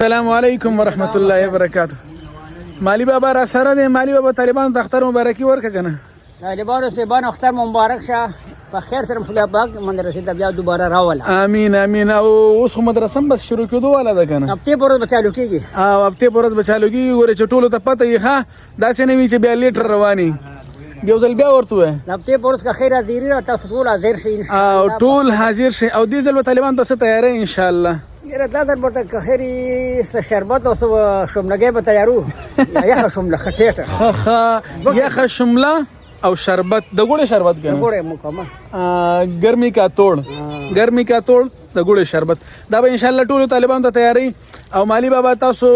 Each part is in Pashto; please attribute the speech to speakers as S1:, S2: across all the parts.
S1: السلام علیکم ورحمت الله وبرکاته. مالی بابا را سره دی. مالی بابا طالبان د اختر مبارکي ورکړه کنه.
S2: طالبانو سیبان اختر مبارک شه، په خیر سره خدای پاک مدرسې ته بیا دوباره راوله.
S1: امین امین. او اوس خو مدرسه هم بس شروع کېدو والا ده کنه.
S2: هفتې په ورځ به چالو کېږي.
S1: او هفتې په ورځ به چالو کېږي. ګوره چې ټولو ته پته وي ښه داسې نه وي چې بیا لیټر رواني. یو ځل بیا ورته ووایه
S2: هفتې په ورځ که خیر حاضري را تاسو ټول حاضر شئ
S1: او ټول حاضر شئ. او دې ځل به طالبان ته څه تیاری انشاءالله؟
S2: یاره دا ځل به که خیر څه شربت او څه شوملګۍ به تیارو یا یخه شومله ښه ټیټه
S1: ښه یخه شمله او شربت د ګوړې شربت کنه.
S2: ګوړې مکمل
S1: ګرمي کا توړ د ګوړې شربت دا به انشاءالله ټولو طالبانو ته تیاری. او مالی بابا تاسو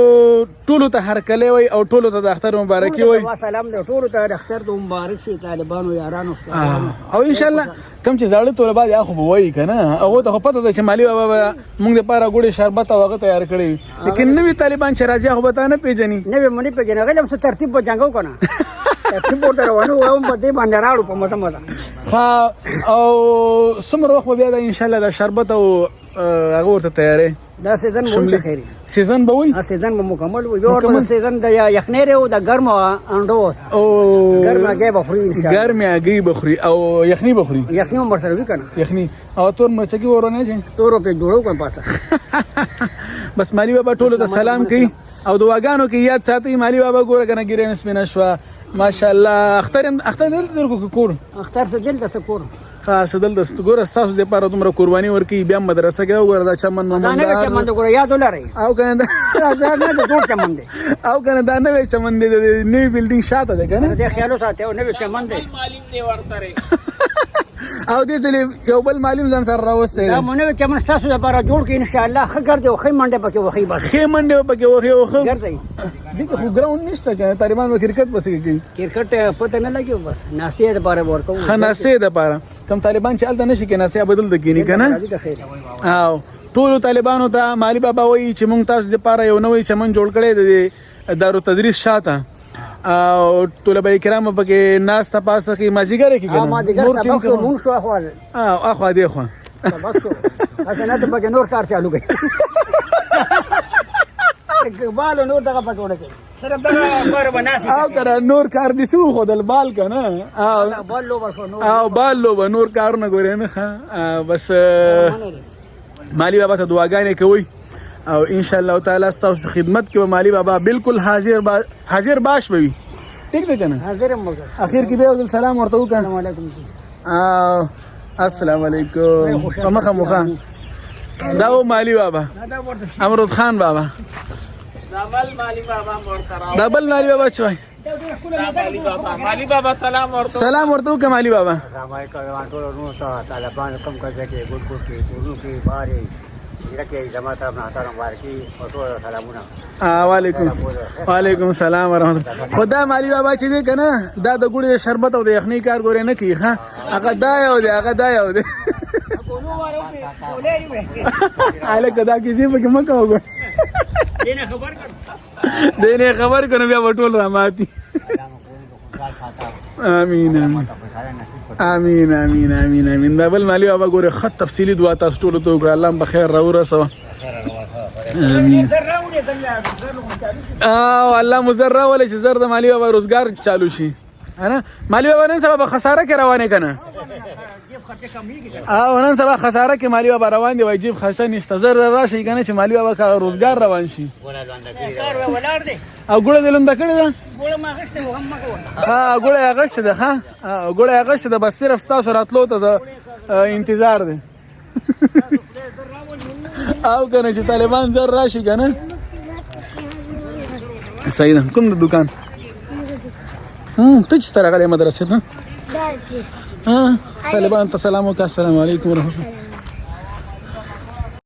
S1: ټولو ته هرکلی وای او ټولو ته د اختر مبارکي وای.
S2: سلام دی ټولو ته د اختر د مبارک شي طالبانو یارانو.
S1: او انشاءالله کوم چې زاړه طلبا دي خو به وایي که نه هغو ته خو پته ده چې مالی بابا به موږ دپاره ګوړې شربت او هغه تیار کړی وي. لیکن نوي طالبان چې راځي هغه به تا نه پېژني.
S2: نوي مو نه پېژني. هغوی هم څه ترتیب به جنګو که نه ترتیب ورته روانو او په دې باندې راوړو په مزه مزه.
S1: ښه او څومره وخت به بیا د انشاءالله د شربت او هغه ورته تیاری
S2: دا سیزن به وي خیر
S1: سیزن به وي.
S2: سیزن به مکمل وي. یو ورته سیزن د یخنۍ او د ګرمو انډو
S1: او
S2: ګرمه هګۍ به خوري انشاءالله.
S1: ګرمې هګۍ به خوري او یخني به خوري.
S2: یخني هم ورسره وي که نه
S1: یخني او تور مرچکي ورونه شي
S2: تور پرې جوړو کړم پاسه.
S1: بس مالی بابا ټولو ته سلام کوي او دعاګانو کې یاد ساتئ. مالی بابا ګوره که نه ګیرې مې سپینه شوه ماشاءالله. اختر دلته درکو که کور
S2: اختر څه دلته څه کور
S1: خاص دلته ګوره ستاسو دپاره دومره قرباني ورکوي بیا مدرسه کې وګوره دا چمن
S2: نوی چمن دی ګوره یاد ولرئ.
S1: او که نه
S2: جوړ چمن دی
S1: او که نه دا نوی چمن دی د نوي بلډینګ شاته دی که نه.
S2: دې خیال وساتئ او نوی چمن دی
S1: او دې ځلې یو بل معلم ځان سره راوستی
S2: دا مو نوی چمن ستاسو دپاره جوړ کړي انشاءالله. ښه ګرځئ او ښې منډې پکې وښئ بس
S1: ښې منډې به پکې وښې او ښه
S2: ګرځئ.
S1: دې کې خو ګراونډ نشته که نه طالبان به کرکټ پسې کوي.
S2: کرکټ پته نه لګي بس ناستې دپاره به ورکوو.
S1: ښه ناستې دپاره کوم طالبان چې هلته نشي کېناستې به دلته کښېني که نه. او ټولو طالبانو ته مالی بابا وایي چې موږ تاسو دپاره یو نوی چمن جوړ کړی د دارالتدریس شاته او طلبه کرام پکې ناسته پاسه کې مازدیګر کې کنه
S2: مازدیګر سبق شو مونږ شو اخوال
S1: اخوا دی خو
S2: سبق شو اسنه ته پکې نور کار چالو کړي اقبال نور دغه پکې وړه سره دغه بار بناسي
S1: او کرا نور کار دي سو خدل بال کنه
S2: او بال لو بشو نور
S1: او بال لو نور کار نه ګورې نه بس مالی بابا ته دعاګانې کوي او ان شاء الله تعالی تاسو خدمت کې مالی بابا بالکل حاضر باش وي. ٹھیک ده کنه
S2: حاضر مګر
S1: اخر کې به سلام ورته وکړه.
S2: السلام علیکم
S1: السلام علیکم مخه مخه دا مالی بابا امرود خان بابا
S3: دبل مالی بابا مرتضی
S1: دبل مالی بابا چوي
S3: مالی بابا سلام
S1: ورته وکړه مالی بابا.
S4: السلام علیکم ټول نو ته طالبان کوم کړه کې ګور کې ټولو کې باري کې جماعت اپنا اختر مبارکي او ټول سلامونه.
S1: وعلیکم السلام ورحمت الله. خدا مالی بابا چې دی کنه دا د ګوړې شربت او د یخنۍ کار ګورې نه کوي. ښه هغه دا یو دی هلکه دا کیسې پکې مه کوه دې نه خبر کړو بیا به ټول راماتي. امین امین امین امین امین. دا بل مالی بابا ګوره خط تفصیلی دعا تاسو ټولو ته وکړه الله به خیر راورسوه. امین او الله مزر راولې چې زر د مالی بابا روزګار چالو شي. مالی بابا نن سبا خساره کې روانې کنه او نن سبا خساره کې مالی بابا روان دی وای جیب خرچه نشته زر راشي کنه چې مالی بابا کا روزګار روان شي. او ګوړه دلم د کړه
S2: ګوړه ما غشته هم مګو
S1: ها ګوړه غشته ده. ها ګوړه غشته ده بس صرف تاسو راتلو ته انتظار دی او کنه چې طالبان زر راشي کنه. صحیح ده. کوم د دکان ته چې سره غلې مدرسې ته طالبان ته سلام وکړه. السلام علیکم ورحمت الله.